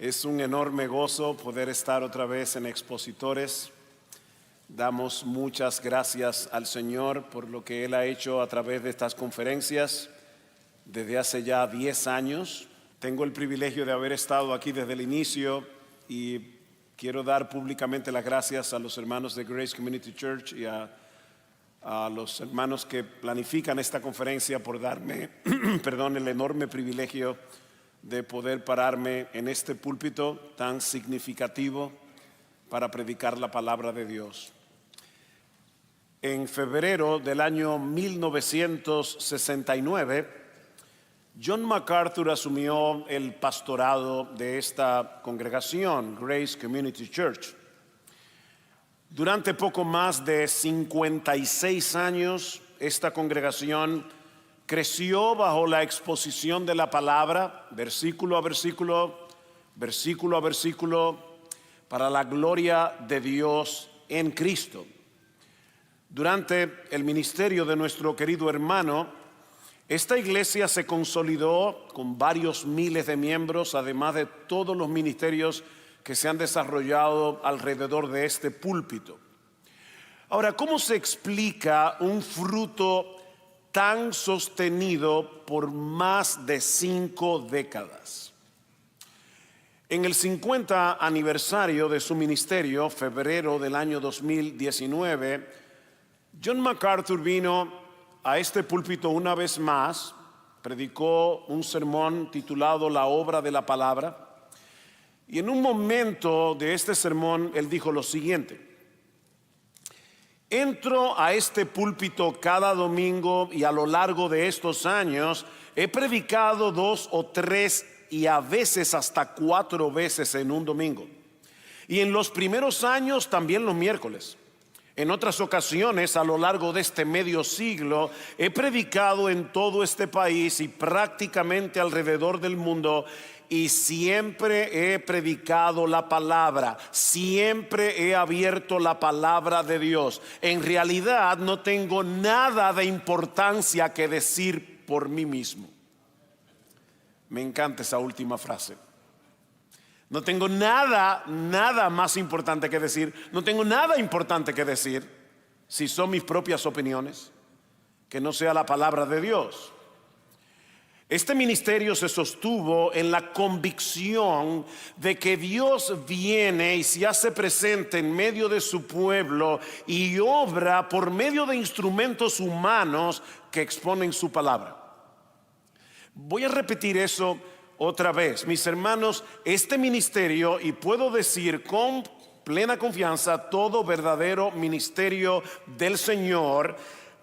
Es un enorme gozo poder estar otra vez en Expositores. Damos muchas gracias al Señor por lo que Él ha hecho a través de estas conferencias desde hace ya 10 años. Tengo el privilegio de haber estado aquí desde el inicio y quiero dar públicamente las gracias a los hermanos de Grace Community Church y a los hermanos que planifican esta conferencia por darme el enorme privilegio de poder pararme en este púlpito tan significativo para predicar la palabra de Dios. En febrero del año 1969, John MacArthur asumió el pastorado de esta congregación, Grace Community Church. Durante poco más de 56 años, esta congregación creció bajo la exposición de la palabra, versículo a versículo, versículo a versículo, para la gloria de Dios en Cristo. Durante el ministerio de nuestro querido hermano, esta iglesia se consolidó con varios miles de miembros, además de todos los ministerios que se han desarrollado alrededor de este púlpito. Ahora, ¿cómo se explica un fruto tan sostenido por más de 5 décadas? En el 50 aniversario de su ministerio, febrero del año 2019, John MacArthur vino a este púlpito una vez más, predicó un sermón titulado La obra de la palabra, y en un momento de este sermón él dijo lo siguiente: entro a este púlpito cada domingo y a lo largo de estos años he predicado 2 o 3 y a veces hasta 4 veces en un domingo. Y en los primeros años también los miércoles. En otras ocasiones a lo largo de este medio siglo he predicado en todo este país y prácticamente alrededor del mundo. Y siempre he predicado la palabra, siempre he abierto la palabra de Dios. En realidad no tengo nada de importancia que decir por mí mismo. Me encanta esa última frase. No tengo nada más importante que decir. No tengo nada importante que decir si son mis propias opiniones, que no sea la palabra de Dios. Este ministerio se sostuvo en la convicción de que Dios viene y se hace presente en medio de su pueblo y obra por medio de instrumentos humanos que exponen su palabra. Voy a repetir eso otra vez. Mis hermanos, este ministerio, y puedo decir con plena confianza, todo verdadero ministerio del Señor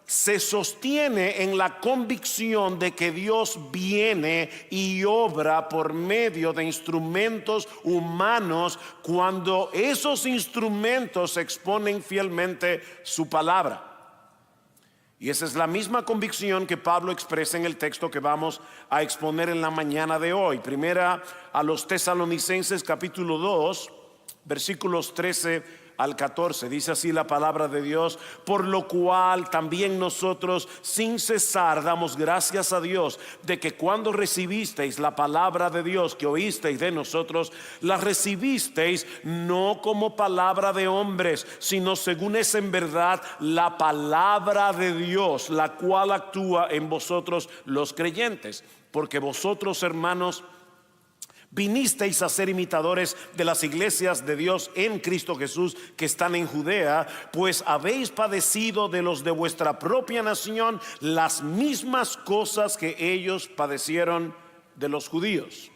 se sostiene en la convicción de que Dios viene y obra por medio de instrumentos humanos cuando esos instrumentos exponen fielmente su palabra. Y esa es la misma convicción que Pablo expresa en el texto que vamos a exponer en la mañana de hoy. Primera a los Tesalonicenses capítulo 2, versículos 13 al 14, dice así la palabra de Dios: por lo cual también nosotros sin cesar damos gracias a Dios de que cuando recibisteis la palabra de Dios que oísteis de nosotros, la recibisteis no como palabra de hombres, sino según es en verdad la palabra de Dios, la cual actúa en vosotros los creyentes. Porque vosotros, hermanos, vinisteis a ser imitadores de las iglesias de Dios en Cristo Jesús que están en Judea, pues habéis padecido de los de vuestra propia nación las mismas cosas que ellos padecieron de los judíos.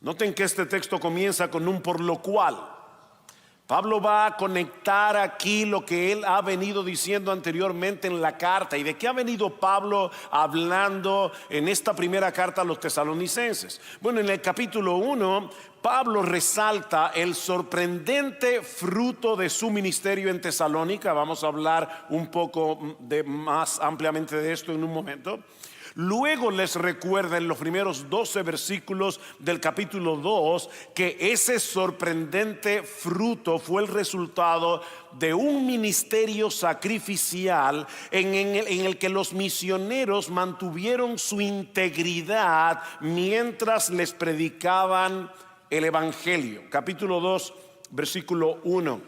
Noten que este texto comienza con un por lo cual. Pablo va a conectar aquí lo que él ha venido diciendo anteriormente en la carta. ¿Y de qué ha venido Pablo hablando en esta primera carta a los tesalonicenses? Bueno, en el capítulo 1, Pablo resalta el sorprendente fruto de su ministerio en Tesalónica. Vamos a hablar un poco más ampliamente de esto en un momento. Luego les recuerda en los primeros 12 versículos del capítulo 2 que ese sorprendente fruto fue el resultado de un ministerio sacrificial en el que los misioneros mantuvieron su integridad mientras les predicaban el Evangelio. Capítulo 2, versículo 1.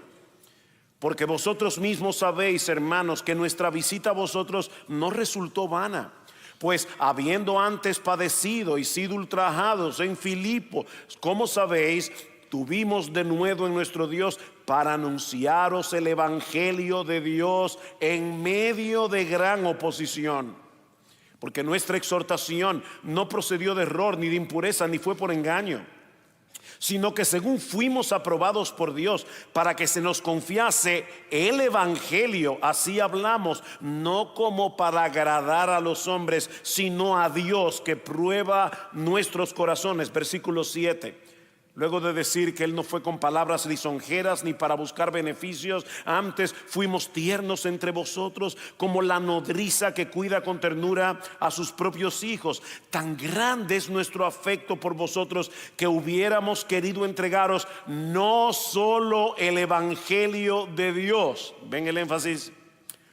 Porque vosotros mismos sabéis, hermanos, que nuestra visita a vosotros no resultó vana. Pues habiendo antes padecido y sido ultrajados en Filipo, como sabéis, tuvimos de nuevo en nuestro Dios para anunciaros el Evangelio de Dios en medio de gran oposición. Porque nuestra exhortación no procedió de error, ni de impureza, ni fue por engaño, sino que según fuimos aprobados por Dios para que se nos confiase el Evangelio, así hablamos, no como para agradar a los hombres, sino a Dios que prueba nuestros corazones. Versículo 7. Luego de decir que Él no fue con palabras lisonjeras ni para buscar beneficios, antes fuimos tiernos entre vosotros como la nodriza que cuida con ternura a sus propios hijos. Tan grande es nuestro afecto por vosotros que hubiéramos querido entregaros no solo el Evangelio de Dios, ven el énfasis,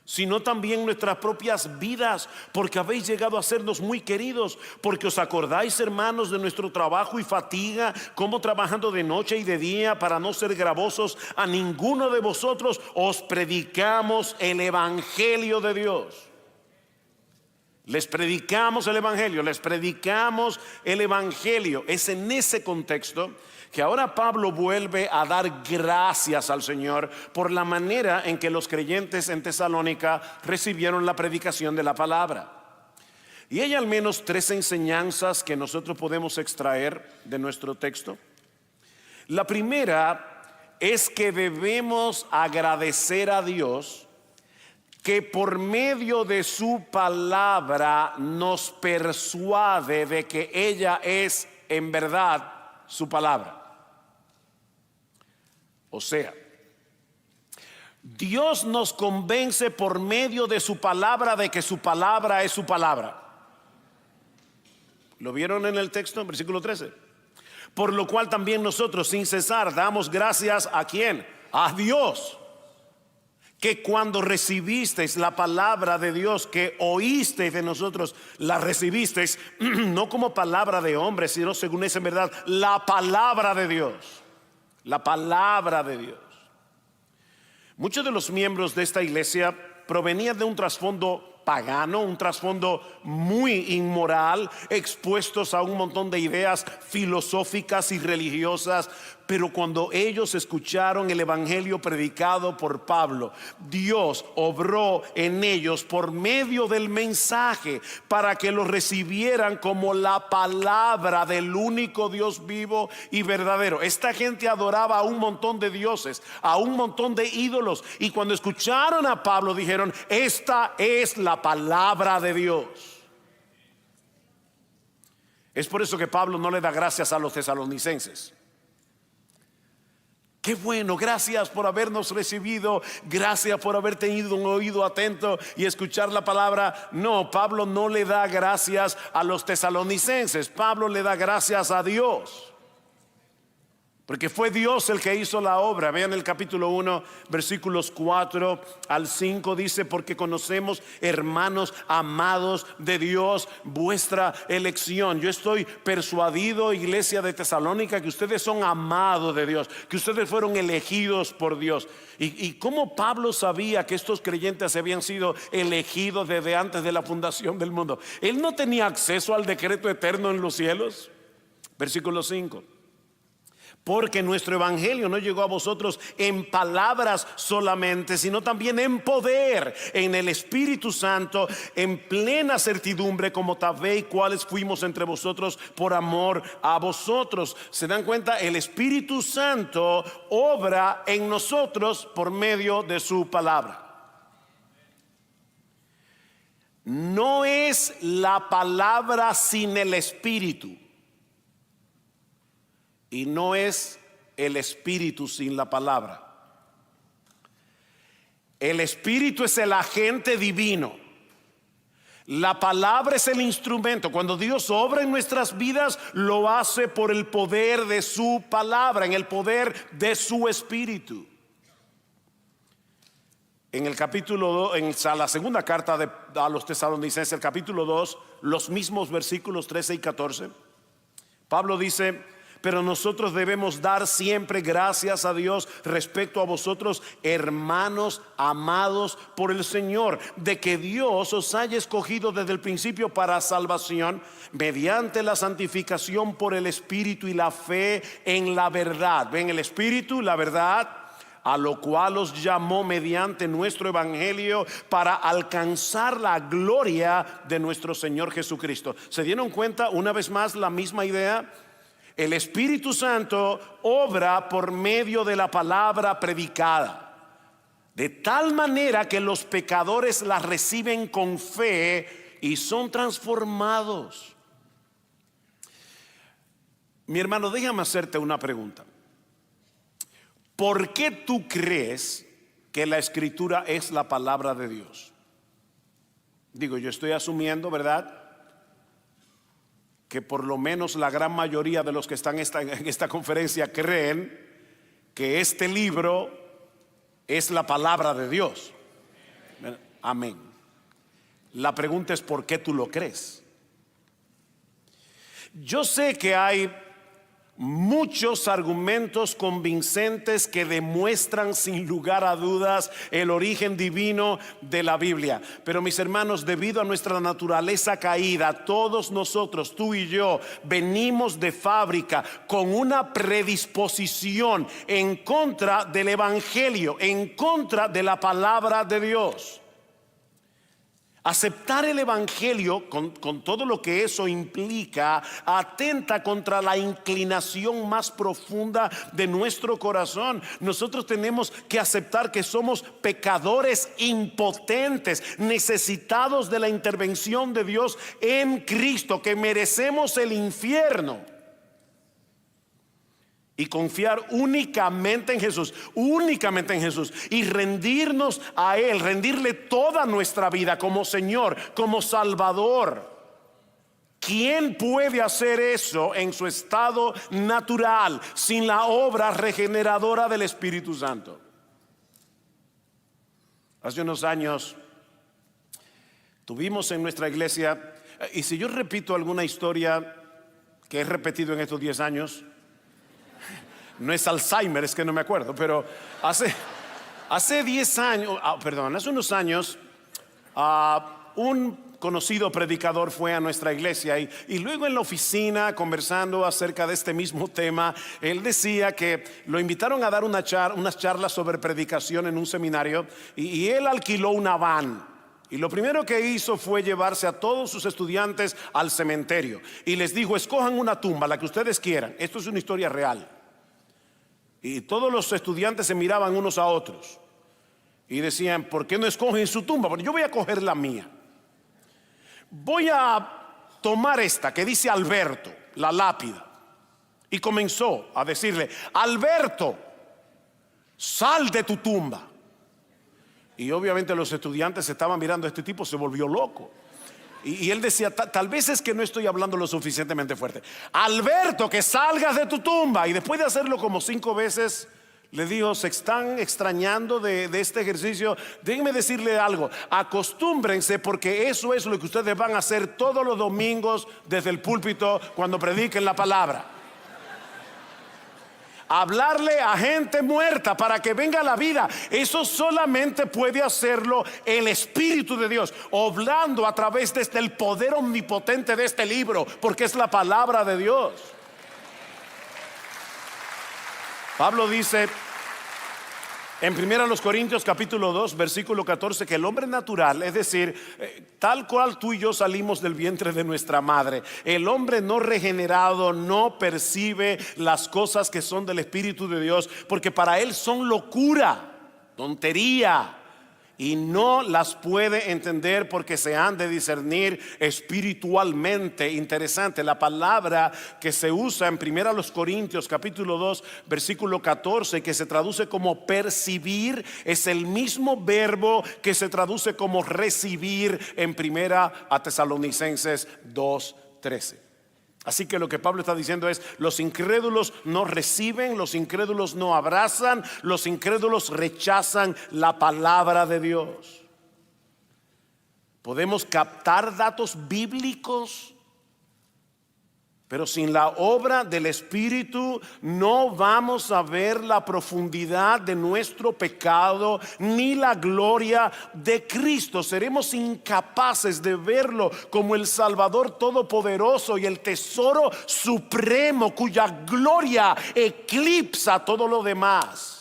sino también nuestras propias vidas, porque habéis llegado a sernos muy queridos, porque os acordáis, hermanos, de nuestro trabajo y fatiga, como trabajando de noche y de día para no ser gravosos a ninguno de vosotros, os predicamos el Evangelio de Dios. Les predicamos el Evangelio, les predicamos el Evangelio. Es en ese contexto que ahora Pablo vuelve a dar gracias al Señor por la manera en que los creyentes en Tesalónica recibieron la predicación de la palabra. Y hay al menos 3 enseñanzas que nosotros podemos extraer de nuestro texto. La primera es que debemos agradecer a Dios que por medio de su palabra nos persuade de que ella es en verdad su palabra. O sea, Dios nos convence por medio de su palabra de que su palabra es su palabra. ¿Lo vieron en el texto en versículo 13? Por lo cual también nosotros sin cesar damos gracias ¿a quién? A Dios, que cuando recibisteis la palabra de Dios, que oísteis de nosotros, la recibisteis no como palabra de hombre, sino según es en verdad la palabra de Dios. La palabra de Dios. Muchos de los miembros de esta iglesia provenían de un trasfondo pagano, un trasfondo muy inmoral, expuestos a un montón de ideas filosóficas y religiosas. Pero cuando ellos escucharon el Evangelio predicado por Pablo, Dios obró en ellos por medio del mensaje para que lo recibieran como la palabra del único Dios vivo y verdadero. Esta gente adoraba a un montón de dioses, a un montón de ídolos, y cuando escucharon a Pablo dijeron: esta es la palabra de Dios. Es por eso que Pablo no le da gracias a los tesalonicenses. Qué bueno, gracias por habernos recibido, gracias por haber tenido un oído atento y escuchar la palabra. No, Pablo no le da gracias a los tesalonicenses, Pablo le da gracias a Dios, porque fue Dios el que hizo la obra. Vean el capítulo 1, versículos 4 al 5, dice: porque conocemos, hermanos amados de Dios, vuestra elección. Yo estoy persuadido, iglesia de Tesalónica, que ustedes son amados de Dios, que ustedes fueron elegidos por Dios. ¿Y cómo Pablo sabía que estos creyentes habían sido elegidos desde antes de la fundación del mundo? Él no tenía acceso al decreto eterno en los cielos. Versículo 5: porque nuestro evangelio no llegó a vosotros en palabras solamente, sino también en poder, en el Espíritu Santo, en plena certidumbre, como sabéis cuáles fuimos entre vosotros por amor a vosotros. ¿Se dan cuenta? El Espíritu Santo obra en nosotros por medio de su palabra. No es la palabra sin el Espíritu, y no es el Espíritu sin la palabra. El Espíritu es el agente divino, la palabra es el instrumento. Cuando Dios obra en nuestras vidas, lo hace por el poder de su palabra, en el poder de su Espíritu. En el capítulo 2, en la segunda carta a los tesalonicenses, el capítulo 2, los mismos versículos 13 y 14, Pablo dice: Pero nosotros debemos dar siempre gracias a Dios respecto a vosotros, hermanos amados por el Señor, de que Dios os haya escogido desde el principio para salvación, mediante la santificación por el Espíritu y la fe en la verdad. Ven, el Espíritu, la verdad, a lo cual os llamó mediante nuestro evangelio para alcanzar la gloria de nuestro Señor Jesucristo. ¿Se dieron cuenta una vez más la misma idea? El Espíritu Santo obra por medio de la palabra predicada, de tal manera que los pecadores la reciben con fe y son transformados. Mi hermano, déjame hacerte una pregunta. ¿Por qué tú crees que la Escritura es la palabra de Dios? Digo, yo estoy asumiendo, ¿verdad?, que por lo menos la gran mayoría de los que están en esta conferencia creen que este libro es la palabra de Dios. Amén. La pregunta es: ¿por qué tú lo crees? Yo sé que hay muchos argumentos convincentes que demuestran sin lugar a dudas el origen divino de la Biblia. Pero mis hermanos, debido a nuestra naturaleza caída, todos nosotros, tú y yo, venimos de fábrica con una predisposición en contra del Evangelio, en contra de la palabra de Dios. Aceptar el Evangelio con todo lo que eso implica atenta contra la inclinación más profunda de nuestro corazón. Nosotros tenemos que aceptar que somos pecadores impotentes, necesitados de la intervención de Dios en Cristo, que merecemos el infierno. Y confiar únicamente en Jesús, y rendirnos a Él, rendirle toda nuestra vida como Señor, como Salvador. ¿Quién puede hacer eso en su estado natural sin la obra regeneradora del Espíritu Santo? Hace unos años tuvimos en nuestra iglesia, y si yo repito alguna historia que he repetido en estos 10 años, no es Alzheimer, es que no me acuerdo, pero hace 10 años, hace unos años, un conocido predicador fue a nuestra iglesia y luego en la oficina, conversando acerca de este mismo tema, él decía que lo invitaron a dar unas charlas sobre predicación en un seminario, y él alquiló una van. Y lo primero que hizo fue llevarse a todos sus estudiantes al cementerio y les dijo: escojan una tumba, la que ustedes quieran. Esto es una historia real. Y todos los estudiantes se miraban unos a otros y decían: ¿por qué no escogen su tumba? Porque yo voy a coger la mía. Voy a tomar esta que dice Alberto, la lápida. Y comenzó a decirle: Alberto, sal de tu tumba. Y obviamente los estudiantes estaban mirando: este tipo se volvió loco. Y él decía: tal vez es que no estoy hablando lo suficientemente fuerte. Alberto, que salgas de tu tumba. Y después de hacerlo como 5 veces, le dijo: se están extrañando de este ejercicio. Déjenme decirle algo: acostúmbrense, porque eso es lo que ustedes van a hacer todos los domingos desde el púlpito cuando prediquen la palabra. Hablarle a gente muerta para que venga a la vida. Eso solamente puede hacerlo el Espíritu de Dios, obrando a través de el poder omnipotente de este libro, porque es la palabra de Dios. Pablo dice en 1 Corintios capítulo 2 versículo 14 que el hombre natural, es decir, tal cual tú y yo salimos del vientre de nuestra madre, el hombre no regenerado no percibe las cosas que son del Espíritu de Dios, porque para él son locura, tontería, y no las puede entender porque se han de discernir espiritualmente. Interesante, la palabra que se usa en 1 Corintios capítulo 2 versículo 14, que se traduce como percibir, es el mismo verbo que se traduce como recibir en 1 Tesalonicenses 2:13. Así que lo que Pablo está diciendo es: los incrédulos no reciben, los incrédulos no abrazan, los incrédulos rechazan la palabra de Dios. Podemos captar datos bíblicos Pero sin la obra del Espíritu no vamos a ver la profundidad de nuestro pecado ni la gloria de Cristo. Seremos incapaces de verlo como el Salvador todopoderoso y el tesoro supremo cuya gloria eclipsa todo lo demás.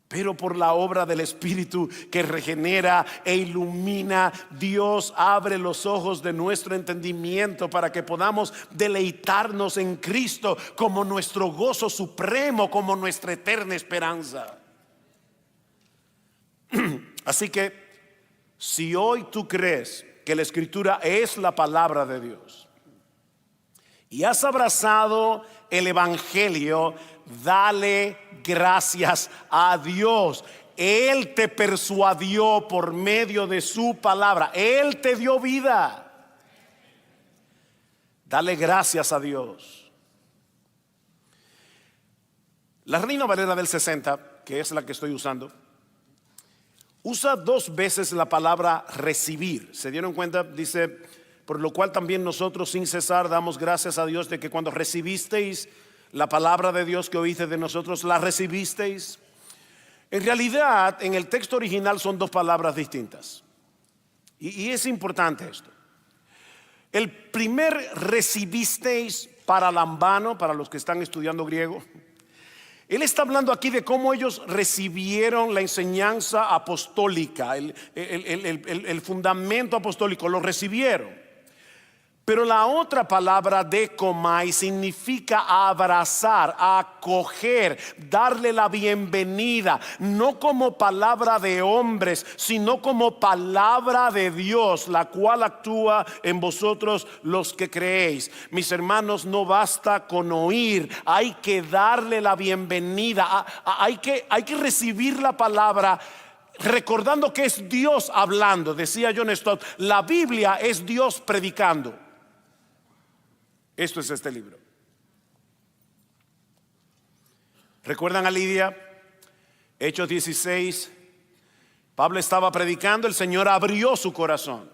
Pero por la obra del Espíritu que regenera e ilumina, Dios abre los ojos de nuestro entendimiento para que podamos deleitarnos en Cristo como nuestro gozo supremo, como nuestra eterna esperanza. Así que si hoy tú crees que la Escritura es la palabra de Dios y has abrazado el Evangelio, dale gracias a Dios. Él te persuadió por medio de su palabra. Él te dio vida. Dale gracias a Dios. La Reina Valera del 60, que es la que estoy usando, usa 2 veces la palabra recibir. ¿Se dieron cuenta? Dice, por lo cual también nosotros sin cesar damos gracias a Dios de que cuando recibisteis la palabra de Dios que oíste de nosotros, la recibisteis. En realidad, en el texto original son 2 palabras distintas. Y es importante esto. El primer recibisteis para Lambano, para los que están estudiando griego, él está hablando aquí de cómo ellos recibieron la enseñanza apostólica, el fundamento apostólico, lo recibieron. Pero la otra palabra dekomai significa abrazar, acoger, darle la bienvenida, no como palabra de hombres, sino como palabra de Dios, la cual actúa en vosotros los que creéis. Mis hermanos, no basta con oír, hay que darle la bienvenida, hay que recibir la palabra, recordando que es Dios hablando. Decía John Stott, la Biblia es Dios predicando. Esto es este libro. ¿Recuerdan a Lidia? Hechos 16. Pablo estaba predicando, el Señor abrió su corazón.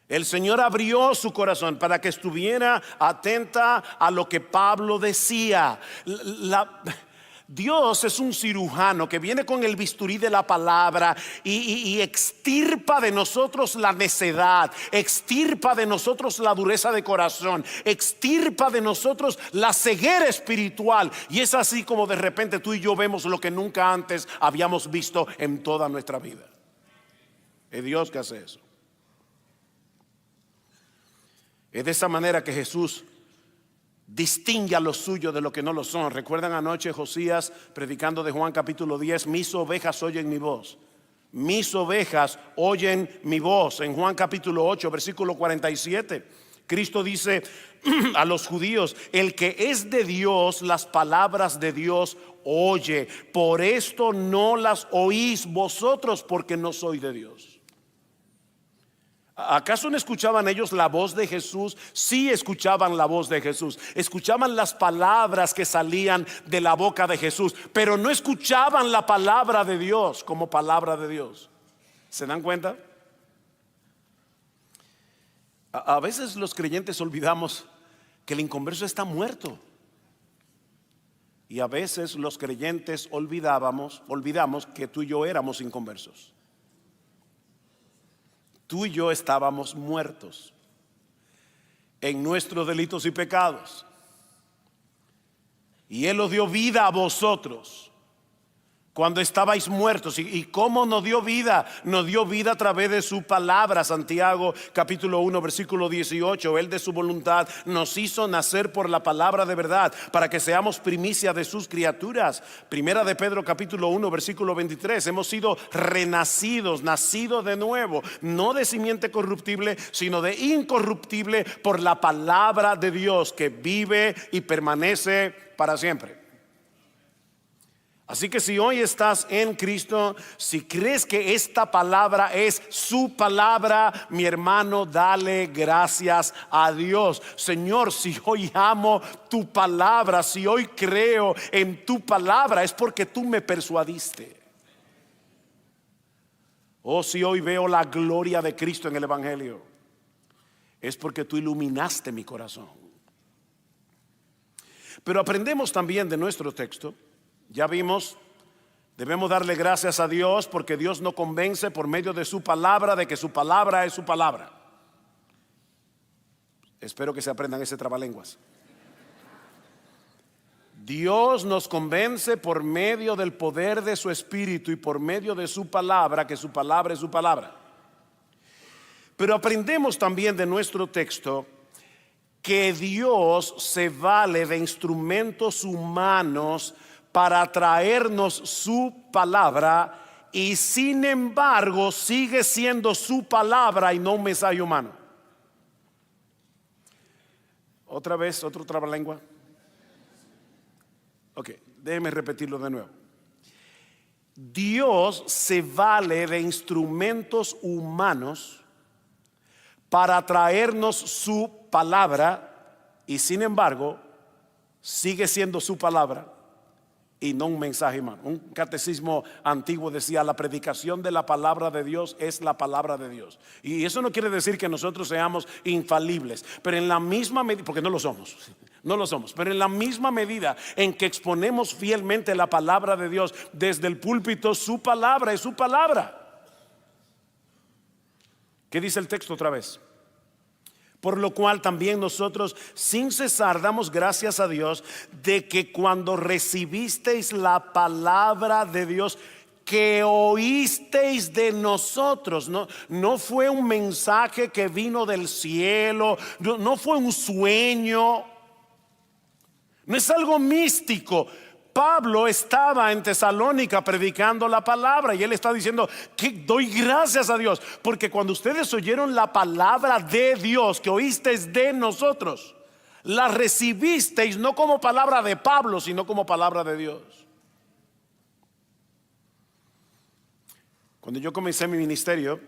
El Señor abrió su corazón para que estuviera atenta a lo que Pablo decía. Dios es un cirujano que viene con el bisturí de la palabra y extirpa de nosotros la necedad, extirpa de nosotros la dureza de corazón, extirpa de nosotros la ceguera espiritual. Y es así como de repente tú y yo vemos lo que nunca antes habíamos visto en toda nuestra vida. Es Dios que hace eso. Es de esa manera que Jesús distingue a los suyos de lo que no lo son. Recuerdan anoche Josías predicando de Juan capítulo 10, mis ovejas oyen mi voz. Mis ovejas oyen mi voz. En Juan capítulo 8 versículo 47, Cristo dice a los judíos, el que es de Dios, las palabras de Dios oye. Por esto no las oís vosotros, porque no soy de Dios. ¿Acaso no escuchaban ellos la voz de Jesús? Sí escuchaban la voz de Jesús. Escuchaban las palabras que salían de la boca de Jesús, pero no escuchaban la palabra de Dios como palabra de Dios. ¿Se dan cuenta? A veces los creyentes olvidamos que el inconverso está muerto. Y a veces los creyentes olvidamos que tú y yo éramos inconversos. Tú y yo estábamos muertos en nuestros delitos y pecados, y Él os dio vida a vosotros cuando estabais muertos. ¿Y cómo nos dio vida? Nos dio vida a través de su palabra. Santiago capítulo 1 versículo 18, Él de su voluntad nos hizo nacer por la palabra de verdad, para que seamos primicia de sus criaturas. Primera de Pedro capítulo 1 versículo 23, hemos sido renacidos, nacidos de nuevo, no de simiente corruptible, sino de incorruptible, por la palabra de Dios que vive y permanece para siempre. Así que si hoy estás en Cristo, si crees que esta palabra es su palabra, mi hermano, dale gracias a Dios. Señor, si hoy amo tu palabra, si hoy creo en tu palabra, es porque tú me persuadiste. Oh, si hoy veo la gloria de Cristo en el Evangelio. es porque tú iluminaste mi corazón. Pero aprendemos también de nuestro texto, ya vimos, debemos darle gracias a Dios porque Dios nos convence por medio de su palabra de que su palabra es su palabra. Espero que se aprendan ese trabalenguas. Dios nos convence por medio del poder de su Espíritu y por medio de su palabra, que su palabra es su palabra. Pero aprendemos también de nuestro texto que Dios se vale de instrumentos humanos para traernos su palabra y sin embargo sigue siendo su palabra y no un mensaje humano. Otra vez, otro trabalengua. Ok, déjeme repetirlo de nuevo. Dios se vale de instrumentos humanos para traernos su palabra y sin embargo sigue siendo su palabra y no un mensaje humano. Un catecismo antiguo decía: la predicación de la palabra de Dios es la palabra de Dios. Y eso no quiere decir que nosotros seamos infalibles, pero en la misma medida, porque no lo somos, pero en la misma medida en que exponemos fielmente la palabra de Dios desde el púlpito, su palabra es su palabra. ¿Qué dice el texto otra vez? Por lo cual también nosotros sin cesar damos gracias a Dios de que cuando recibisteis la palabra de Dios que oísteis de nosotros, no fue un mensaje que vino del cielo, no fue un sueño, no es algo místico. Pablo estaba en Tesalónica predicando la palabra y él está diciendo que doy gracias a Dios porque cuando ustedes oyeron la palabra de Dios que oísteis de nosotros, la recibisteis no como palabra de Pablo, sino como palabra de Dios. Cuando yo comencé mi ministerio,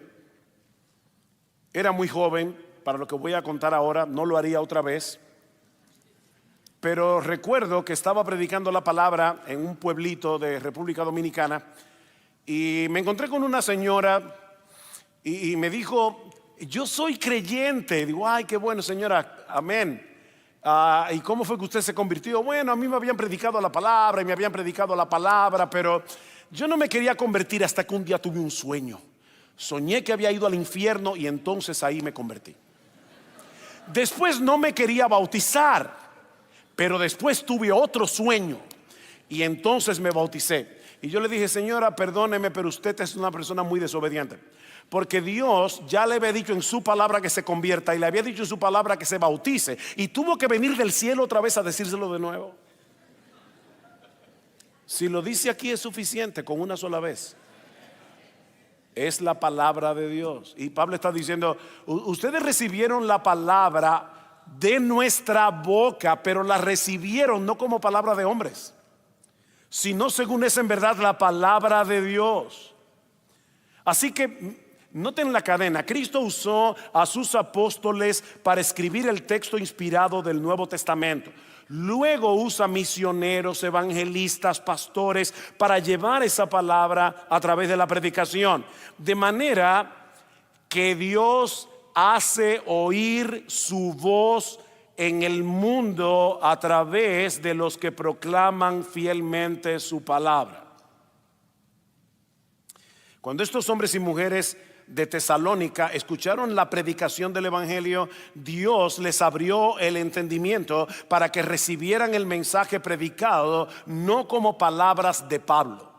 era muy joven para lo que voy a contar ahora, no lo haría otra vez. Pero recuerdo que estaba predicando la palabra en un pueblito de República Dominicana y me encontré con una señora y me dijo: yo soy creyente. Digo: ay, qué bueno, señora, amén. ¿Y cómo fue que usted se convirtió? Bueno, a mí me habían predicado la palabra y me habían predicado la palabra, pero yo no me quería convertir hasta que un día tuve un sueño. Soñé que había ido al infierno y entonces ahí me convertí. Después no me quería bautizar, pero después tuve otro sueño y entonces me bauticé. Y yo le dije: señora, perdóneme, pero usted es una persona muy desobediente, porque Dios ya le había dicho en su palabra que se convierta y le había dicho en su palabra que se bautice, y tuvo que venir del cielo otra vez a decírselo de nuevo. Si lo dice aquí es suficiente con una sola vez. Es la palabra de Dios. Y Pablo está diciendo: ustedes recibieron la palabra de nuestra boca, pero la recibieron no como palabra de hombres, sino según es en verdad la palabra de Dios. Así que noten la cadena. Cristo usó a sus apóstoles para escribir el texto inspirado del Nuevo Testamento. Luego usa misioneros, evangelistas, pastores para llevar esa palabra a través de la predicación. De manera que Dios hace oír su voz en el mundo a través de los que proclaman fielmente su palabra. Cuando estos hombres y mujeres de Tesalónica escucharon la predicación del evangelio, Dios les abrió el entendimiento para que recibieran el mensaje predicado no como palabras de Pablo,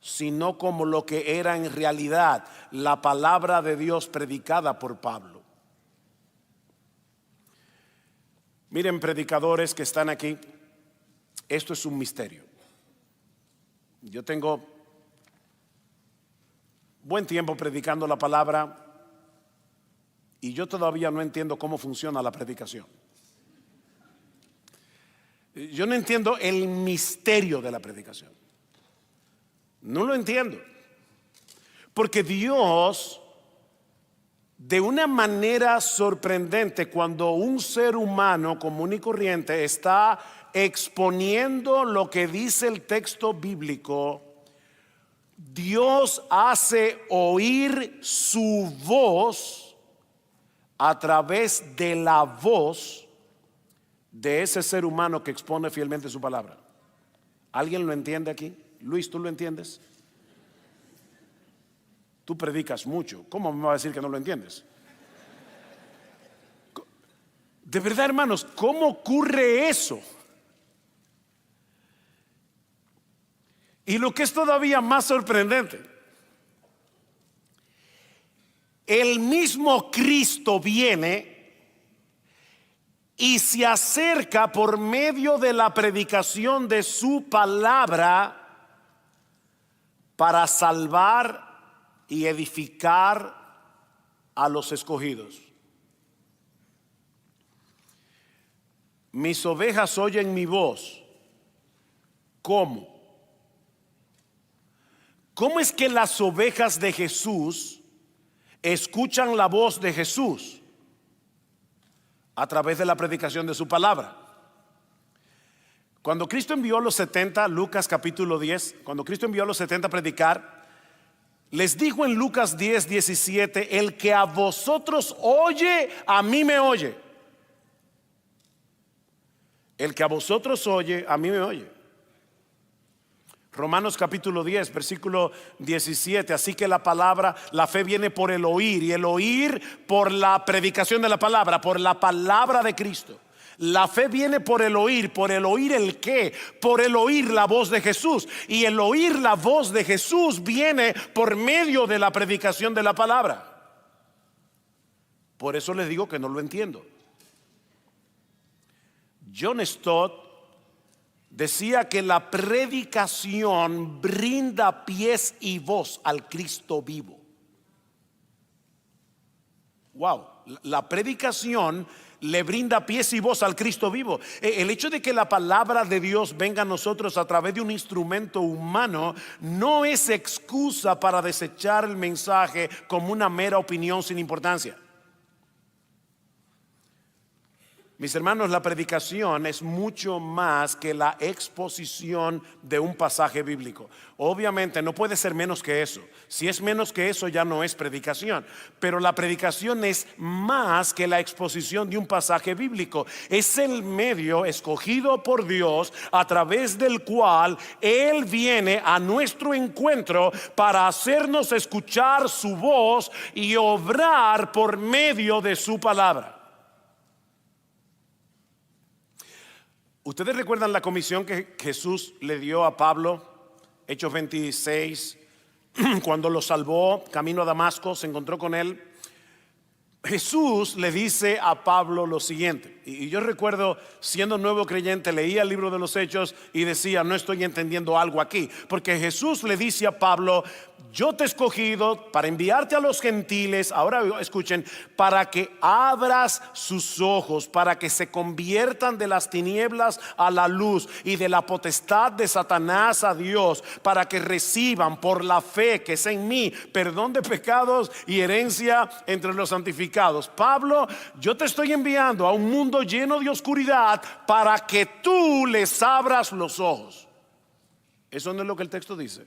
sino como lo que era en realidad la palabra de Dios predicada por Pablo. Miren, predicadores que están aquí, esto es un misterio. Yo tengo buen tiempo predicando la palabra y yo todavía no entiendo cómo funciona la predicación. Yo no entiendo el misterio de la predicación. No lo entiendo, porque Dios, de una manera sorprendente, cuando un ser humano común y corriente está exponiendo lo que dice el texto bíblico, Dios hace oír su voz a través de la voz de ese ser humano que expone fielmente su palabra. ¿Alguien lo entiende aquí? Luis, ¿tú lo entiendes? Tú predicas mucho. ¿Cómo me va a decir que no lo entiendes? De verdad, hermanos, ¿cómo ocurre eso? Y lo que es todavía más sorprendente, el mismo Cristo viene y se acerca por medio de la predicación de su palabra para salvar y edificar a los escogidos. Mis ovejas oyen mi voz. ¿Cómo? ¿Cómo es que las ovejas de Jesús escuchan la voz de Jesús? A través de la predicación de su palabra. Cuando Cristo envió a los 70, Lucas capítulo 10, cuando Cristo envió a los 70 a predicar, les dijo en Lucas 10, 17: el que a vosotros oye, a mí me oye. El que a vosotros oye, a mí me oye. Romanos capítulo 10, versículo 17. Así que la fe viene por el oír, y el oír por la predicación de la palabra, por la palabra de Cristo. La fe viene por el oír el qué, por el oír la voz de Jesús. Y el oír la voz de Jesús viene por medio de la predicación de la palabra. Por eso les digo que no lo entiendo. John Stott decía que la predicación brinda pies y voz al Cristo vivo. Wow, la predicación le brinda pies y voz al Cristo vivo. El hecho de que la palabra de Dios venga a nosotros a través de un instrumento humano no es excusa para desechar el mensaje como una mera opinión sin importancia. Mis hermanos, la predicación es mucho más que la exposición de un pasaje bíblico. Obviamente no puede ser menos que eso. Si es menos que eso, ya no es predicación. Pero la predicación es más que la exposición de un pasaje bíblico. Es el medio escogido por Dios a través del cual Él viene a nuestro encuentro para hacernos escuchar su voz y obrar por medio de su palabra. ¿Ustedes recuerdan la comisión que Jesús le dio a Pablo? Hechos 26, cuando lo salvó, camino a Damasco, se encontró con él. Jesús le dice a Pablo lo siguiente, y yo recuerdo siendo nuevo creyente, leía el libro de los Hechos y decía: no estoy entendiendo algo aquí, porque Jesús le dice a Pablo: yo te he escogido para enviarte a los gentiles, ahora escuchen, para que abras sus ojos, para que se conviertan de las tinieblas a la luz y de la potestad de Satanás a Dios, para que reciban por la fe que es en mí perdón de pecados y herencia entre los santificados. Pablo, yo te estoy enviando a un mundo lleno de oscuridad para que tú les abras los ojos. Eso no es lo que el texto dice.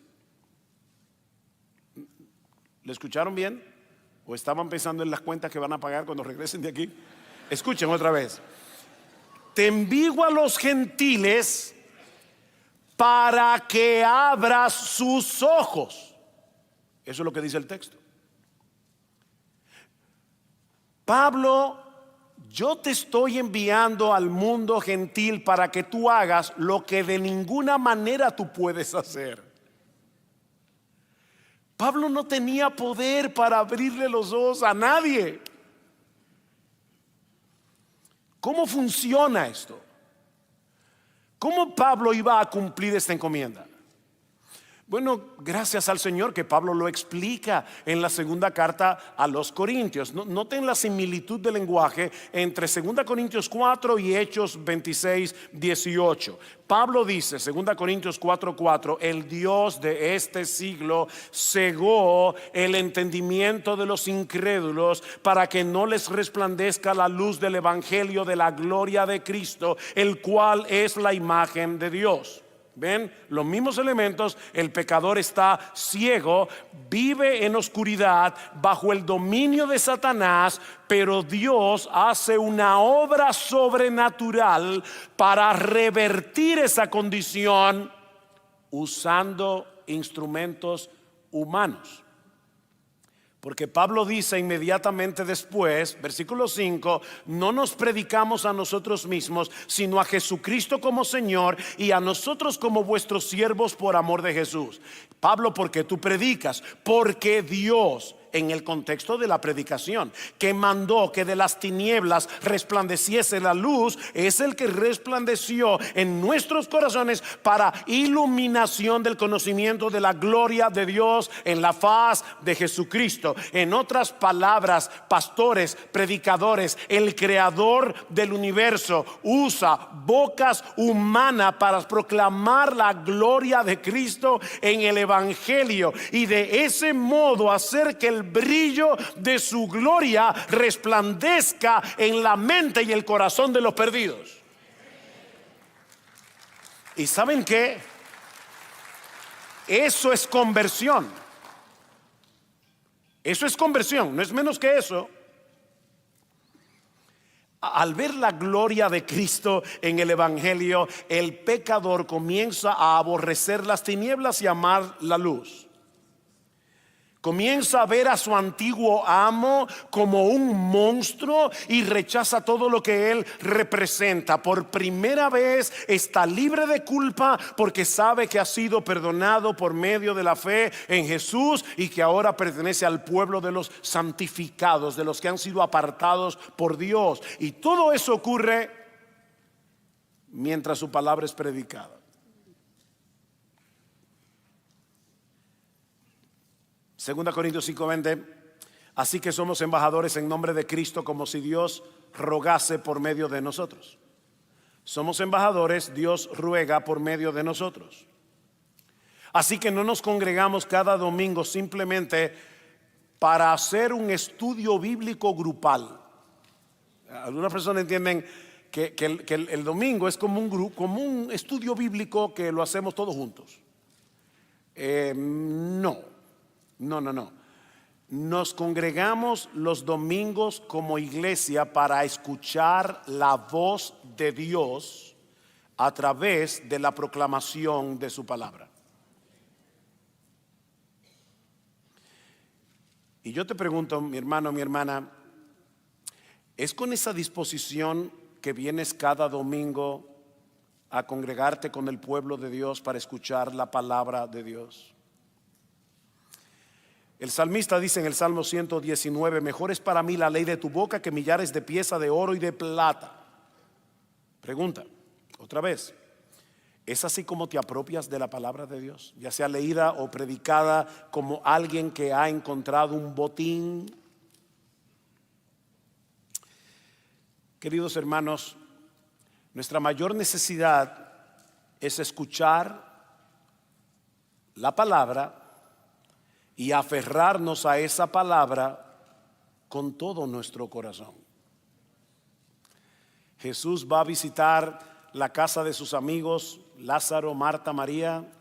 ¿Le escucharon bien? ¿O estaban pensando en las cuentas que van a pagar cuando regresen de aquí? Escuchen otra vez. Te envío a los gentiles para que abras sus ojos. Eso es lo que dice el texto. Pablo, yo te estoy enviando al mundo gentil para que tú hagas lo que de ninguna manera tú puedes hacer. Pablo no tenía poder para abrirle los ojos a nadie. ¿Cómo funciona esto? ¿Cómo Pablo iba a cumplir esta encomienda? Bueno, gracias al Señor que Pablo lo explica en la segunda carta a los Corintios. Noten la similitud de lenguaje entre 2 Corintios 4 y Hechos 26, 18. Pablo dice, 2 Corintios 4:4, el Dios de este siglo cegó el entendimiento de los incrédulos para que no les resplandezca la luz del evangelio de la gloria de Cristo, el cual es la imagen de Dios. ¿Ven? Los mismos elementos. El pecador está ciego, vive en oscuridad bajo el dominio de Satanás, pero Dios hace una obra sobrenatural para revertir esa condición usando instrumentos humanos. Porque Pablo dice inmediatamente después, versículo 5, no nos predicamos a nosotros mismos, sino a Jesucristo como Señor y a nosotros como vuestros siervos por amor de Jesús. Pablo, ¿por qué tú predicas? Porque Dios, en el contexto de la predicación, que mandó que de las tinieblas resplandeciese la luz, es el que resplandeció en nuestros corazones para iluminación del conocimiento de la gloria de Dios en la faz de Jesucristo. En otras palabras, pastores, predicadores, el creador del universo usa bocas humanas para proclamar la gloria de Cristo en el evangelio y de ese modo hacer que el brillo de su gloria resplandezca en la mente y el corazón de los perdidos. ¿Y saben qué? Eso es conversión. Eso es conversión, no es menos que eso. Al ver la gloria de Cristo en el evangelio, el pecador comienza a aborrecer las tinieblas y amar la luz. Comienza a ver a su antiguo amo como un monstruo y rechaza todo lo que él representa. Por primera vez está libre de culpa porque sabe que ha sido perdonado por medio de la fe en Jesús y que ahora pertenece al pueblo de los santificados, de los que han sido apartados por Dios. Y todo eso ocurre mientras su palabra es predicada. 2 Corintios 5:20. Así que somos embajadores en nombre de Cristo, como si Dios rogase por medio de nosotros. Somos embajadores, Dios ruega por medio de nosotros. Así que no nos congregamos cada domingo simplemente para hacer un estudio bíblico grupal. Algunas personas entienden que el domingo es como un grupo, como un estudio bíblico que lo hacemos todos juntos. No. Nos congregamos los domingos como iglesia para escuchar la voz de Dios a través de la proclamación de su palabra. Y yo te pregunto, mi hermano, mi hermana, ¿es con esa disposición que vienes cada domingo a congregarte con el pueblo de Dios para escuchar la palabra de Dios? El salmista dice en el Salmo 119: mejor es para mí la ley de tu boca que millares de piezas de oro y de plata. Pregunta, otra vez, ¿es así como te apropias de la palabra de Dios? Ya sea leída o predicada como alguien que ha encontrado un botín. Queridos hermanos, nuestra mayor necesidad es escuchar la palabra y aferrarnos a esa palabra con todo nuestro corazón. Jesús va a visitar la casa de sus amigos, Lázaro, Marta, María.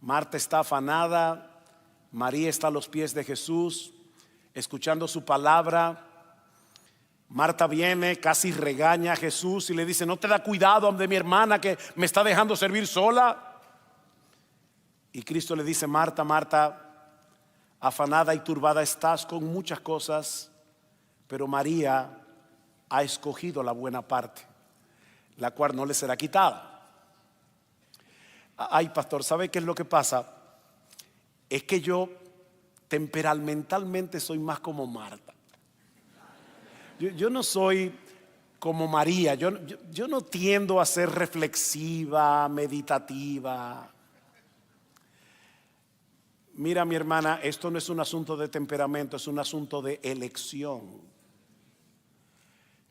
Marta está afanada, María está a los pies de Jesús, escuchando su palabra. Marta viene, casi regaña a Jesús y le dice: ¿no te da cuidado de mi hermana que me está dejando servir sola? Y Cristo le dice: Marta, Marta, afanada y turbada estás con muchas cosas, pero María ha escogido la buena parte, la cual no le será quitada. Ay, pastor, ¿sabe qué es lo que pasa? Es que yo temperamentalmente soy más como Marta. Yo no soy como María. Yo no tiendo a ser reflexiva, meditativa. Mira, mi hermana, esto no es un asunto de temperamento, es un asunto de elección.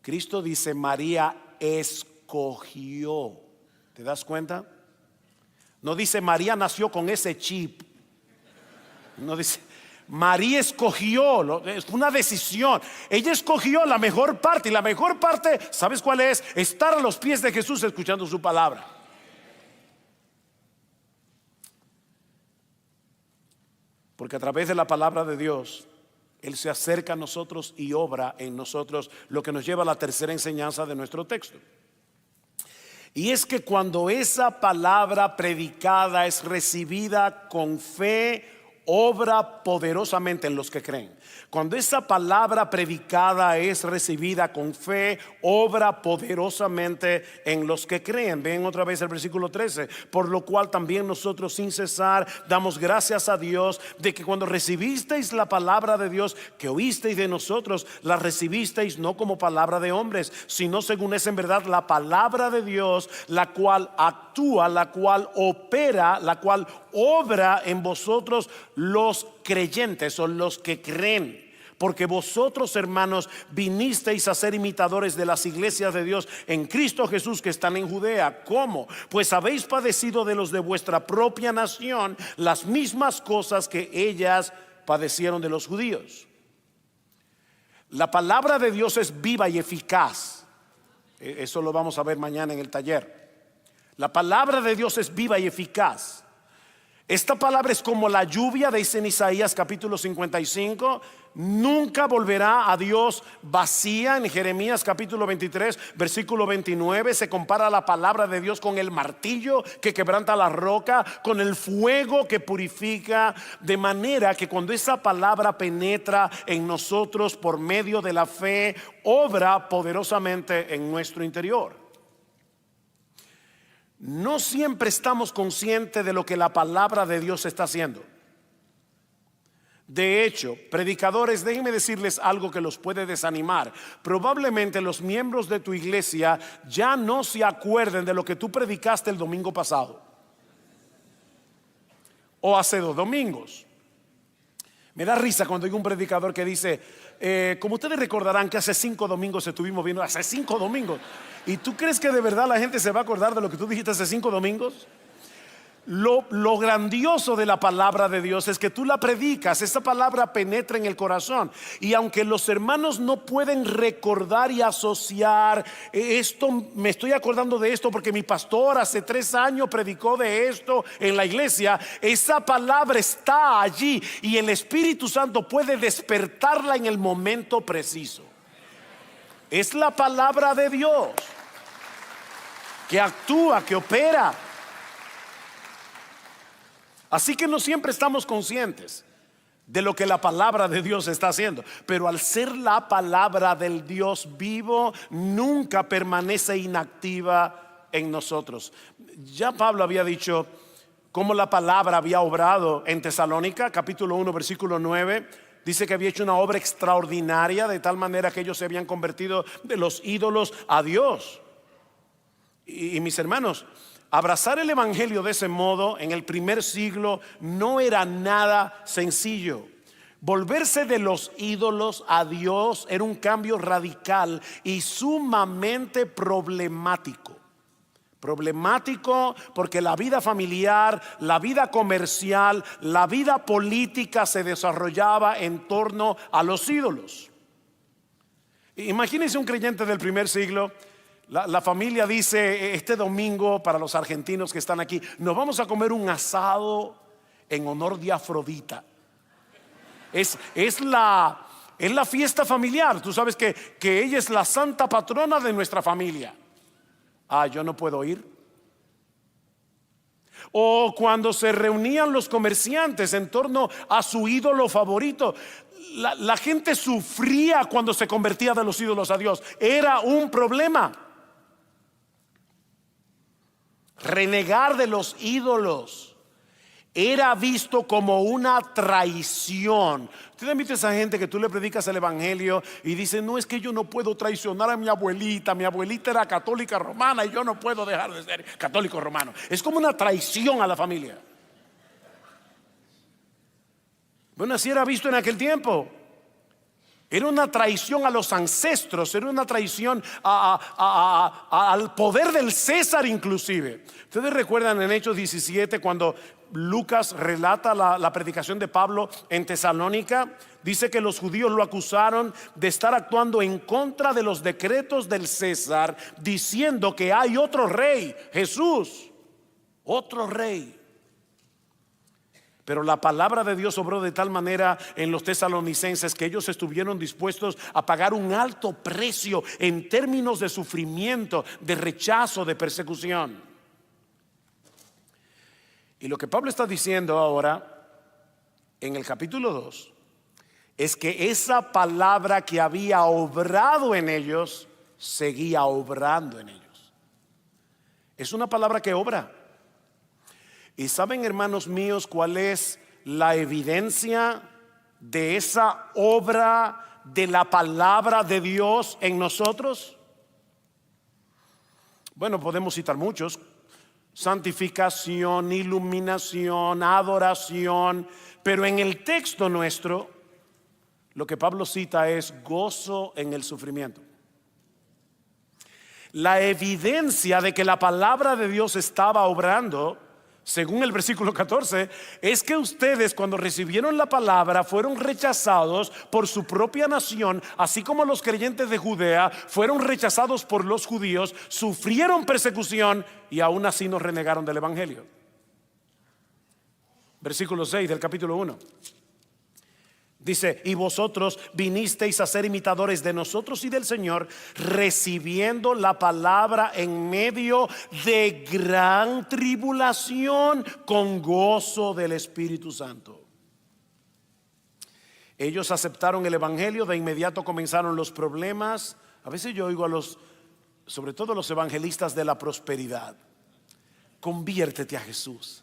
Cristo dice: María escogió. ¿Te das cuenta? No dice María nació con ese chip. No dice María escogió, es una decisión. Ella escogió la mejor parte, y la mejor parte, ¿sabes cuál es? Estar a los pies de Jesús escuchando su palabra. Porque a través de la palabra de Dios, Él se acerca a nosotros y obra en nosotros, lo que nos lleva a la tercera enseñanza de nuestro texto. Y es que cuando esa palabra predicada es recibida con fe, obra poderosamente en los que creen. Cuando esa palabra predicada es recibida con fe, obra poderosamente en los que creen. Ven otra vez el versículo 13. Por lo cual también nosotros sin cesar damos gracias a Dios de que cuando recibisteis la palabra de Dios que oísteis de nosotros, la recibisteis no como palabra de hombres, sino según es en verdad la palabra de Dios, la cual actúa, la cual opera, la cual obra en vosotros los creyentes o los que creen. Porque vosotros, hermanos, vinisteis a ser imitadores de las iglesias de Dios en Cristo Jesús que están en Judea. ¿Cómo? Pues habéis padecido de los de vuestra propia nación las mismas cosas que ellas padecieron de los judíos. La palabra de Dios es viva y eficaz. Eso lo vamos a ver mañana en el taller. La palabra de Dios es viva y eficaz. Esta palabra es como la lluvia, dice en Isaías capítulo 55. Nunca volverá a Dios vacía. En Jeremías capítulo 23 versículo 29 se compara la palabra de Dios con el martillo que quebranta la roca, con el fuego que purifica. De manera que cuando esa palabra penetra en nosotros por medio de la fe, obra poderosamente en nuestro interior. No siempre estamos conscientes de lo que la palabra de Dios está haciendo. De hecho, predicadores, déjenme decirles algo que los puede desanimar. Probablemente los miembros de tu iglesia ya no se acuerden de lo que tú predicaste el domingo pasado o hace 2 domingos. Me da risa cuando hay un predicador que dice, como ustedes recordarán que hace 5 domingos estuvimos viendo, hace 5 domingos. ¿Y tú crees que de verdad la gente se va a acordar de lo que tú dijiste hace 5 domingos? Lo grandioso de la palabra de Dios es que tú la predicas, esa palabra penetra en el corazón. Y aunque los hermanos no pueden recordar y asociar esto, me estoy acordando de esto porque mi pastor hace 3 años predicó de esto en la iglesia. Esa palabra está allí y el Espíritu Santo puede despertarla en el momento preciso. Es la palabra de Dios que actúa, que opera. Así que no siempre estamos conscientes de lo que la palabra de Dios está haciendo, pero al ser la palabra del Dios vivo, nunca permanece inactiva en nosotros. Ya Pablo había dicho cómo la palabra había obrado en Tesalónica, capítulo 1, versículo 9. Dice que había hecho una obra extraordinaria, de tal manera que ellos se habían convertido de los ídolos a Dios. Y mis hermanos, abrazar el evangelio de ese modo en el primer siglo no era nada sencillo. Volverse de los ídolos a Dios era un cambio radical y sumamente problemático. Problemático porque la vida familiar, la vida comercial, la vida política se desarrollaba en torno a los ídolos. Imagínense un creyente del primer siglo. La familia dice este domingo, para los argentinos que están aquí, nos vamos a comer un asado en honor de Afrodita. Es la fiesta familiar. Tú sabes que ella es la santa patrona de nuestra familia. Yo no puedo ir. O cuando se reunían los comerciantes en torno a su ídolo favorito, la gente sufría cuando se convertía de los ídolos a Dios. Era un problema. Renegar de los ídolos era visto como una traición. Usted ha visto a esa gente que tú le predicas el evangelio y dice, no, es que yo no puedo traicionar a mi abuelita era católica romana y yo no puedo dejar de ser católico romano. Es como una traición a la familia. Bueno, así era visto en aquel tiempo. Era una traición a los ancestros, era una traición al poder del César inclusive. Ustedes recuerdan en Hechos 17 cuando Lucas relata la predicación de Pablo en Tesalónica. Dice que los judíos lo acusaron de estar actuando en contra de los decretos del César, diciendo que hay otro rey, Jesús, otro rey. Pero la palabra de Dios obró de tal manera en los tesalonicenses que ellos estuvieron dispuestos a pagar un alto precio en términos de sufrimiento, de rechazo, de persecución. Y lo que Pablo está diciendo ahora en el capítulo 2 es que esa palabra que había obrado en ellos seguía obrando en ellos. Es una palabra que obra. Y saben, hermanos míos, cuál es la evidencia de esa obra de la palabra de Dios en nosotros. Bueno, podemos citar muchos: santificación, iluminación, adoración. Pero en el texto nuestro, lo que Pablo cita es gozo en el sufrimiento. La evidencia de que la palabra de Dios estaba obrando, según el versículo 14, es que ustedes, cuando recibieron la palabra, fueron rechazados por su propia nación, así como los creyentes de Judea fueron rechazados por los judíos, sufrieron persecución y aún así nos renegaron del evangelio. Versículo 6 del capítulo 1 dice: y vosotros vinisteis a ser imitadores de nosotros y del Señor, recibiendo la palabra en medio de gran tribulación, con gozo del Espíritu Santo. Ellos aceptaron el evangelio, de inmediato comenzaron los problemas. A veces yo oigo sobre todo a los evangelistas de la prosperidad: conviértete a Jesús,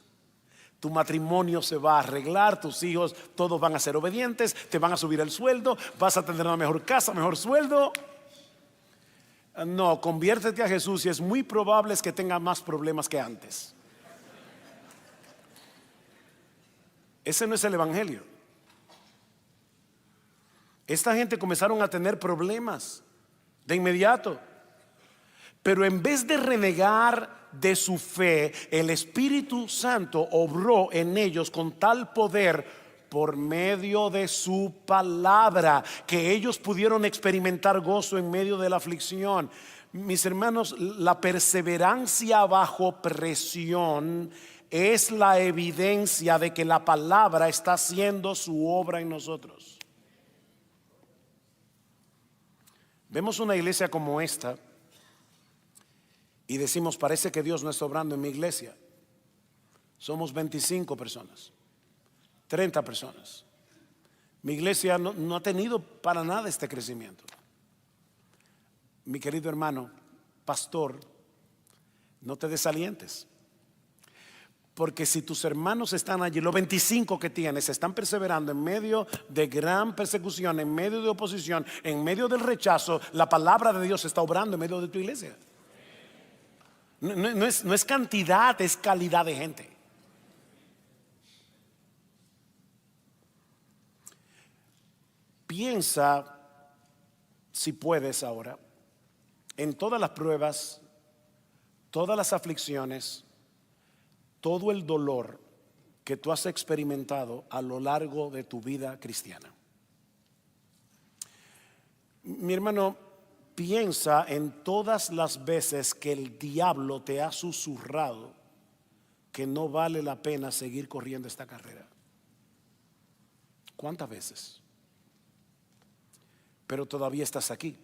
tu matrimonio se va a arreglar, tus hijos todos van a ser obedientes, te van a subir el sueldo, vas a tener una mejor casa, mejor sueldo. No, conviértete a Jesús y es muy probable que tenga más problemas que antes. Ese no es el evangelio. Esta gente comenzaron a tener problemas de inmediato. Pero en vez de renegar de su fe, el Espíritu Santo obró en ellos con tal poder por medio de su palabra, que ellos pudieron experimentar gozo en medio de la aflicción. Mis hermanos, la perseverancia bajo presión es la evidencia de que la palabra está haciendo su obra en nosotros. Vemos una iglesia como esta y decimos: parece que Dios no está obrando en mi iglesia. Somos 25 personas, 30 personas. Mi iglesia no ha tenido para nada este crecimiento. Mi querido hermano, pastor, no te desalientes. Porque si tus hermanos están allí, los 25 que tienes, están perseverando en medio de gran persecución, en medio de oposición, en medio del rechazo, la palabra de Dios está obrando en medio de tu iglesia. No es cantidad, es calidad de gente. Piensa, si puedes ahora, en todas las pruebas, todas las aflicciones, todo el dolor que tú has experimentado a lo largo de tu vida cristiana. Mi hermano, piensa en todas las veces que el diablo te ha susurrado que no vale la pena seguir corriendo esta carrera. ¿Cuántas veces? Pero todavía estás aquí.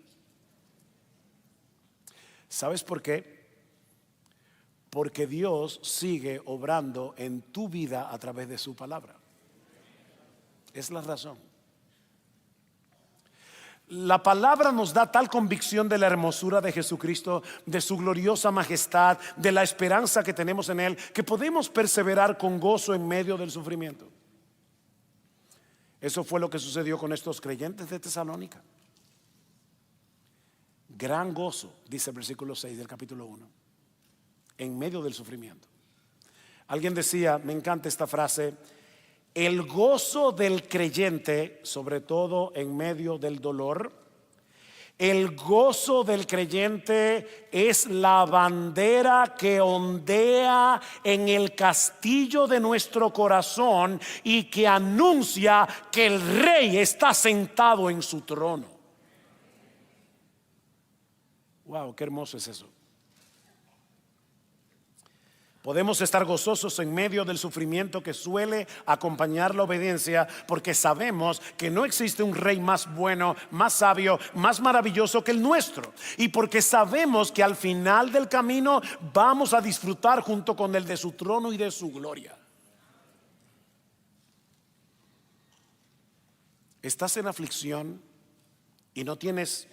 ¿Sabes por qué? Porque Dios sigue obrando en tu vida a través de su palabra. Es la razón. La palabra nos da tal convicción de la hermosura de Jesucristo, de su gloriosa majestad, de la esperanza que tenemos en Él, que podemos perseverar con gozo en medio del sufrimiento. Eso fue lo que sucedió con estos creyentes de Tesalónica. Gran gozo, dice el versículo 6 del capítulo 1, en medio del sufrimiento. Alguien decía, me encanta esta frase: el gozo del creyente, sobre todo en medio del dolor, el gozo del creyente es la bandera que ondea en el castillo de nuestro corazón y que anuncia que el Rey está sentado en su trono. Wow, qué hermoso es eso. Podemos estar gozosos en medio del sufrimiento que suele acompañar la obediencia, porque sabemos que no existe un rey más bueno, más sabio, más maravilloso que el nuestro. Y porque sabemos que al final del camino vamos a disfrutar junto con el de su trono y de su gloria. ¿Estás en aflicción y no tienes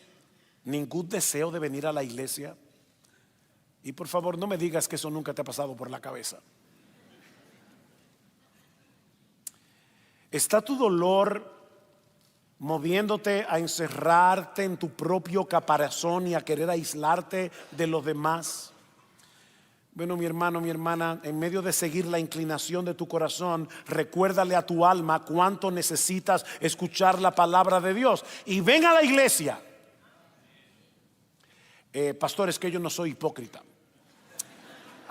ningún deseo de venir a la iglesia? Y por favor, no me digas que eso nunca te ha pasado por la cabeza. ¿Está tu dolor moviéndote a encerrarte en tu propio caparazón y a querer aislarte de los demás? Bueno, mi hermano, mi hermana, en medio de seguir la inclinación de tu corazón, recuérdale a tu alma cuánto necesitas escuchar la palabra de Dios. Y ven a la iglesia. Pastor, es que yo no soy hipócrita.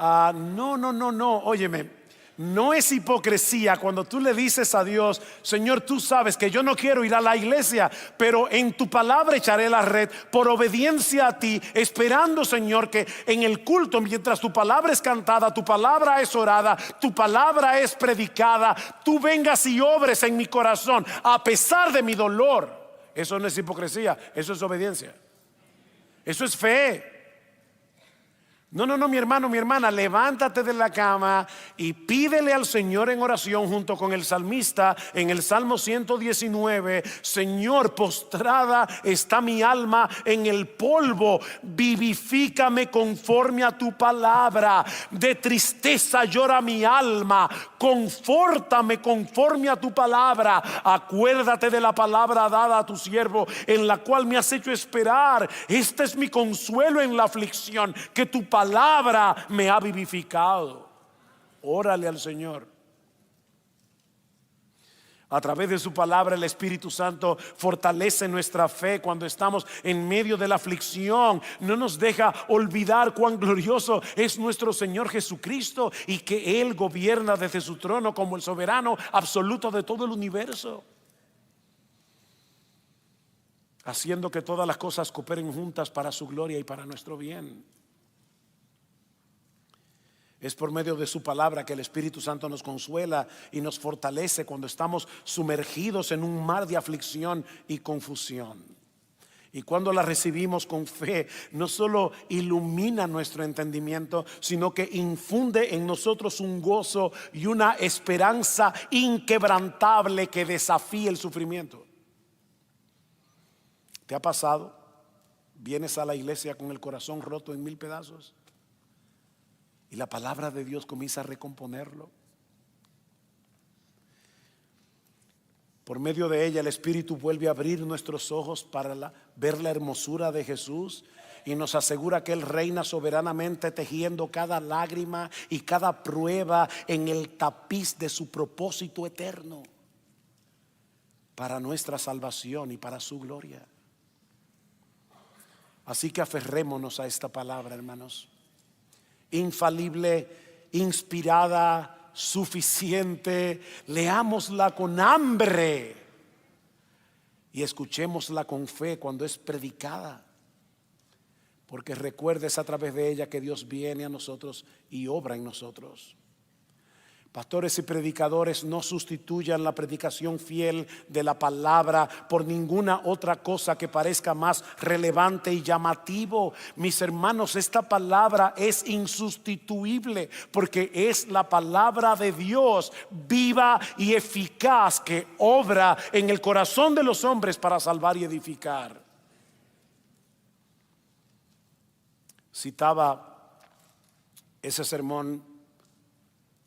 No, óyeme. No es hipocresía cuando tú le dices a Dios: Señor, tú sabes que yo no quiero ir a la iglesia, pero en tu palabra echaré la red por obediencia a ti, esperando, Señor, que en el culto, mientras tu palabra es cantada, tu palabra es orada, tu palabra es predicada, tú vengas y obres en mi corazón a pesar de mi dolor. Eso no es hipocresía, eso es obediencia. Eso es fe. No, mi hermano, mi hermana, levántate de la cama y pídele al Señor en oración junto con el salmista en el Salmo 119: Señor, postrada está mi alma en el polvo, vivifícame conforme a tu palabra. De tristeza llora mi alma, confórtame conforme a tu palabra. Acuérdate de la palabra dada a tu siervo, en la cual me has hecho esperar. Este es mi consuelo en la aflicción, que tu palabra me ha vivificado. Órale al Señor. A través de su palabra, el Espíritu Santo fortalece nuestra fe cuando estamos en medio de la aflicción. No nos deja olvidar cuán glorioso es nuestro Señor Jesucristo y que Él gobierna desde su trono como el soberano absoluto de todo el universo, haciendo que todas las cosas cooperen juntas para su gloria y para nuestro bien. Es por medio de su palabra que el Espíritu Santo nos consuela y nos fortalece cuando estamos sumergidos en un mar de aflicción y confusión. Y cuando la recibimos con fe, no solo ilumina nuestro entendimiento, sino que infunde en nosotros un gozo y una esperanza inquebrantable que desafía el sufrimiento. ¿Te ha pasado? Vienes a la iglesia con el corazón roto en 1000 pedazos y la palabra de Dios comienza a recomponerlo. Por medio de ella el Espíritu vuelve a abrir nuestros ojos para ver la hermosura de Jesús, y nos asegura que Él reina soberanamente, tejiendo cada lágrima y cada prueba en el tapiz de su propósito eterno para nuestra salvación y para su gloria. Así que aferrémonos a esta palabra, hermanos. Infalible, inspirada, suficiente. Leámosla con hambre y escuchémosla con fe cuando es predicada, porque recuerdes a través de ella que Dios viene a nosotros y obra en nosotros. Pastores y predicadores, no sustituyan la predicación fiel de la palabra por ninguna otra cosa que parezca más relevante y llamativo. Mis hermanos, esta palabra es insustituible porque es la palabra de Dios, viva y eficaz, que obra en el corazón de los hombres para salvar y edificar. Citaba ese sermón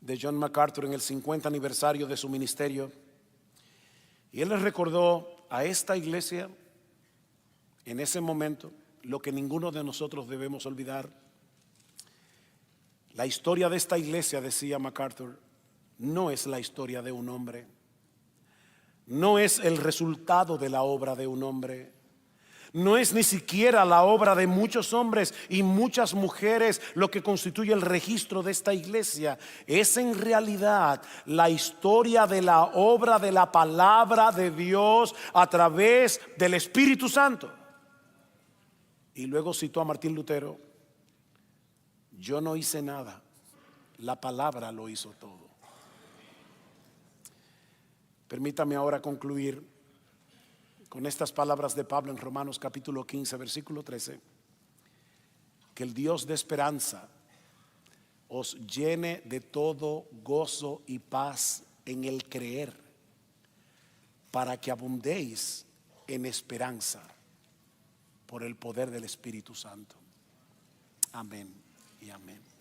de John MacArthur en el 50 aniversario de su ministerio, y él les recordó a esta iglesia en ese momento lo que ninguno de nosotros debemos olvidar. La historia de esta iglesia, decía MacArthur, no es la historia de un hombre, no es el resultado de la obra de un hombre, no es ni siquiera la obra de muchos hombres y muchas mujeres lo que constituye el registro de esta iglesia. Es en realidad la historia de la obra de la palabra de Dios a través del Espíritu Santo. Y luego citó a Martín Lutero: yo no hice nada, La palabra lo hizo todo. Permítame ahora concluir con estas palabras de Pablo en Romanos capítulo 15, versículo 13. Que el Dios de esperanza os llene de todo gozo y paz en el creer, para que abundéis en esperanza por el poder del Espíritu Santo. Amén y amén.